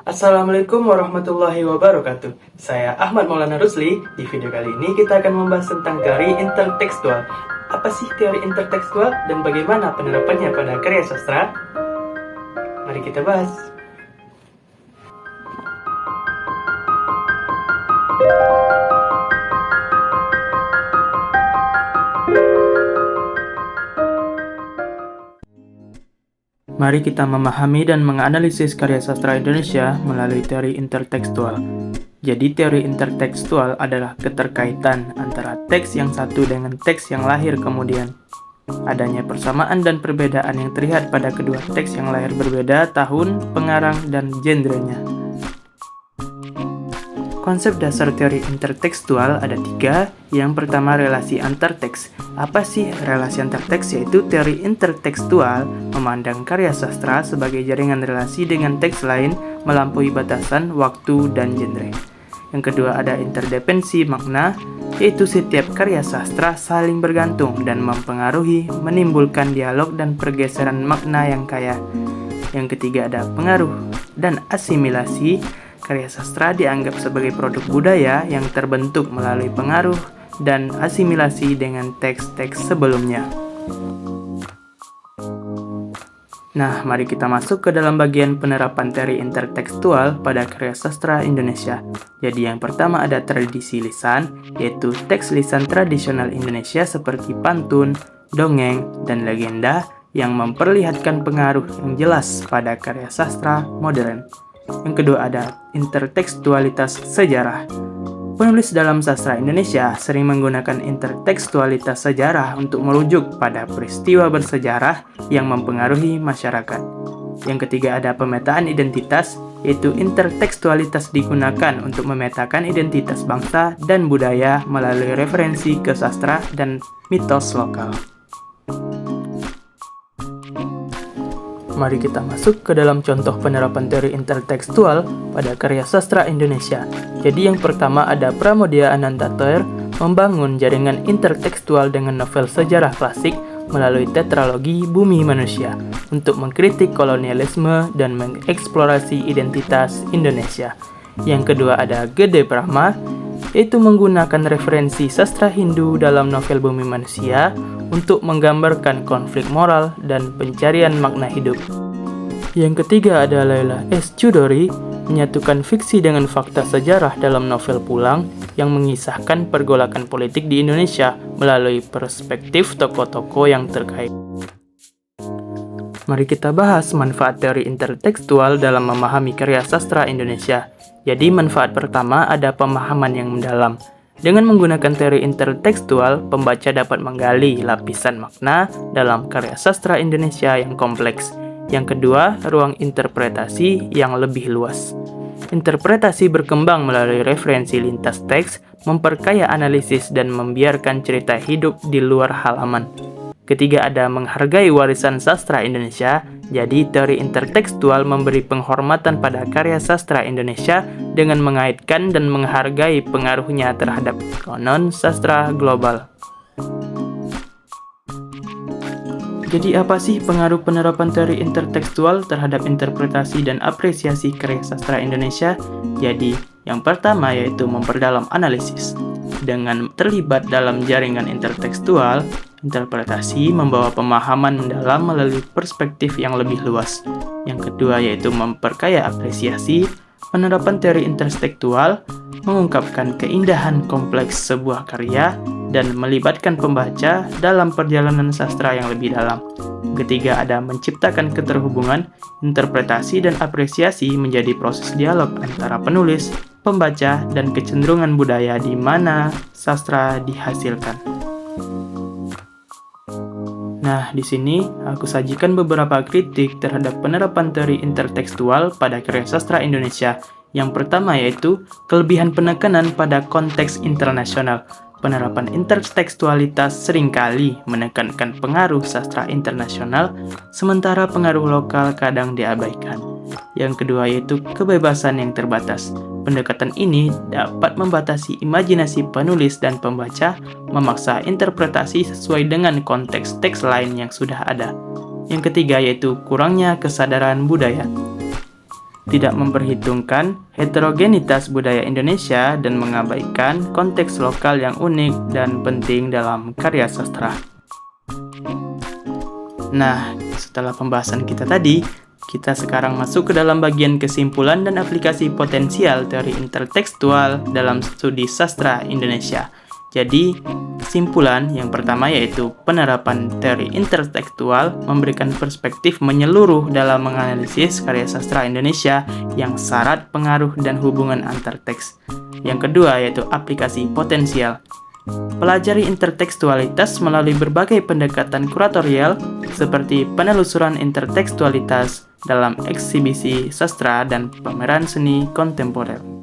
Assalamualaikum warahmatullahi wabarakatuh. Saya Ahmad Maulana Rusli. Di video kali ini kita akan membahas tentang teori intertekstual. Apa sih teori intertekstual dan bagaimana penerapannya pada karya sastra? Mari kita bahas. Mari kita memahami dan menganalisis karya sastra Indonesia melalui teori intertekstual. Jadi, teori intertekstual adalah keterkaitan antara teks yang satu dengan teks yang lahir kemudian. Adanya persamaan dan perbedaan yang terlihat pada kedua teks yang lahir berbeda tahun, pengarang, dan genrenya. Konsep dasar teori intertekstual ada 3. Yang pertama, relasi antar teks. Apa sih relasi antar teks? Yaitu teori intertekstual memandang karya sastra sebagai jaringan relasi dengan teks lain melampaui batasan, waktu, dan genre. Yang kedua, ada interdependensi makna, yaitu setiap karya sastra saling bergantung dan mempengaruhi, menimbulkan dialog dan pergeseran makna yang kaya. Yang ketiga, ada pengaruh dan asimilasi. Karya sastra dianggap sebagai produk budaya yang terbentuk melalui pengaruh dan asimilasi dengan teks-teks sebelumnya. Nah, mari kita masuk ke dalam bagian penerapan teori intertekstual pada karya sastra Indonesia. Jadi yang pertama ada tradisi lisan, yaitu teks lisan tradisional Indonesia seperti pantun, dongeng, dan legenda yang memperlihatkan pengaruh yang jelas pada karya sastra modern. Yang kedua ada intertekstualitas sejarah. Penulis dalam sastra Indonesia sering menggunakan intertekstualitas sejarah untuk merujuk pada peristiwa bersejarah yang mempengaruhi masyarakat. Yang ketiga ada pemetaan identitas, yaitu intertekstualitas digunakan untuk memetakan identitas bangsa dan budaya melalui referensi ke sastra dan mitos lokal. Mari kita masuk ke dalam contoh penerapan teori intertekstual pada karya sastra Indonesia. Jadi yang pertama ada Pramoedya Anantathur membangun jaringan intertekstual dengan novel sejarah klasik melalui tetralogi Bumi Manusia untuk mengkritik kolonialisme dan mengeksplorasi identitas Indonesia. Yang kedua ada Gede Brahma, yaitu menggunakan referensi sastra Hindu dalam novel Bumi Manusia untuk menggambarkan konflik moral dan pencarian makna hidup. Yang ketiga ada Laila S. Chudori, menyatukan fiksi dengan fakta sejarah dalam novel Pulang yang mengisahkan pergolakan politik di Indonesia melalui perspektif tokoh-tokoh yang terkait. Mari kita bahas manfaat teori intertekstual dalam memahami karya sastra Indonesia. Jadi manfaat pertama ada pemahaman yang mendalam. Dengan menggunakan teori intertekstual, pembaca dapat menggali lapisan makna dalam karya sastra Indonesia yang kompleks. Yang kedua, ruang interpretasi yang lebih luas. Interpretasi berkembang melalui referensi lintas teks, memperkaya analisis dan membiarkan cerita hidup di luar halaman. Ketiga ada menghargai warisan sastra Indonesia. Jadi teori intertekstual memberi penghormatan pada karya sastra Indonesia dengan mengaitkan dan menghargai pengaruhnya terhadap kanon sastra global. Jadi apa sih pengaruh penerapan teori intertekstual terhadap interpretasi dan apresiasi karya sastra Indonesia? Jadi yang pertama yaitu memperdalam analisis. Dengan terlibat dalam jaringan intertekstual, interpretasi membawa pemahaman mendalam melalui perspektif yang lebih luas. Yang kedua yaitu memperkaya apresiasi. Penerapan teori intertekstual mengungkapkan keindahan kompleks sebuah karya dan melibatkan pembaca dalam perjalanan sastra yang lebih dalam. Ketiga ada menciptakan keterhubungan. Interpretasi dan apresiasi menjadi proses dialog antara penulis, pembaca, dan kecenderungan budaya di mana sastra dihasilkan. Nah, di sini aku sajikan beberapa kritik terhadap penerapan teori intertekstual pada karya sastra Indonesia. Yang pertama yaitu kelebihan penekanan pada konteks internasional. Penerapan intertekstualitas seringkali menekankan pengaruh sastra internasional, sementara pengaruh lokal kadang diabaikan. Yang kedua yaitu kebebasan yang terbatas. Pendekatan ini dapat membatasi imajinasi penulis dan pembaca, memaksa interpretasi sesuai dengan konteks teks lain yang sudah ada. Yang ketiga yaitu kurangnya kesadaran budaya. tidak memperhitungkan heterogenitas budaya Indonesia dan mengabaikan konteks lokal yang unik dan penting dalam karya sastra. Nah, setelah pembahasan kita tadi, kita sekarang masuk ke dalam bagian kesimpulan dan aplikasi potensial teori intertekstual dalam studi sastra Indonesia. Jadi, kesimpulan yang pertama yaitu penerapan teori intertekstual memberikan perspektif menyeluruh dalam menganalisis karya sastra Indonesia yang syarat pengaruh dan hubungan antar teks. Yang kedua yaitu aplikasi potensial. Pelajari intertekstualitas melalui berbagai pendekatan kuratorial seperti penelusuran intertekstualitas dalam eksibisi sastra dan pameran seni kontemporer.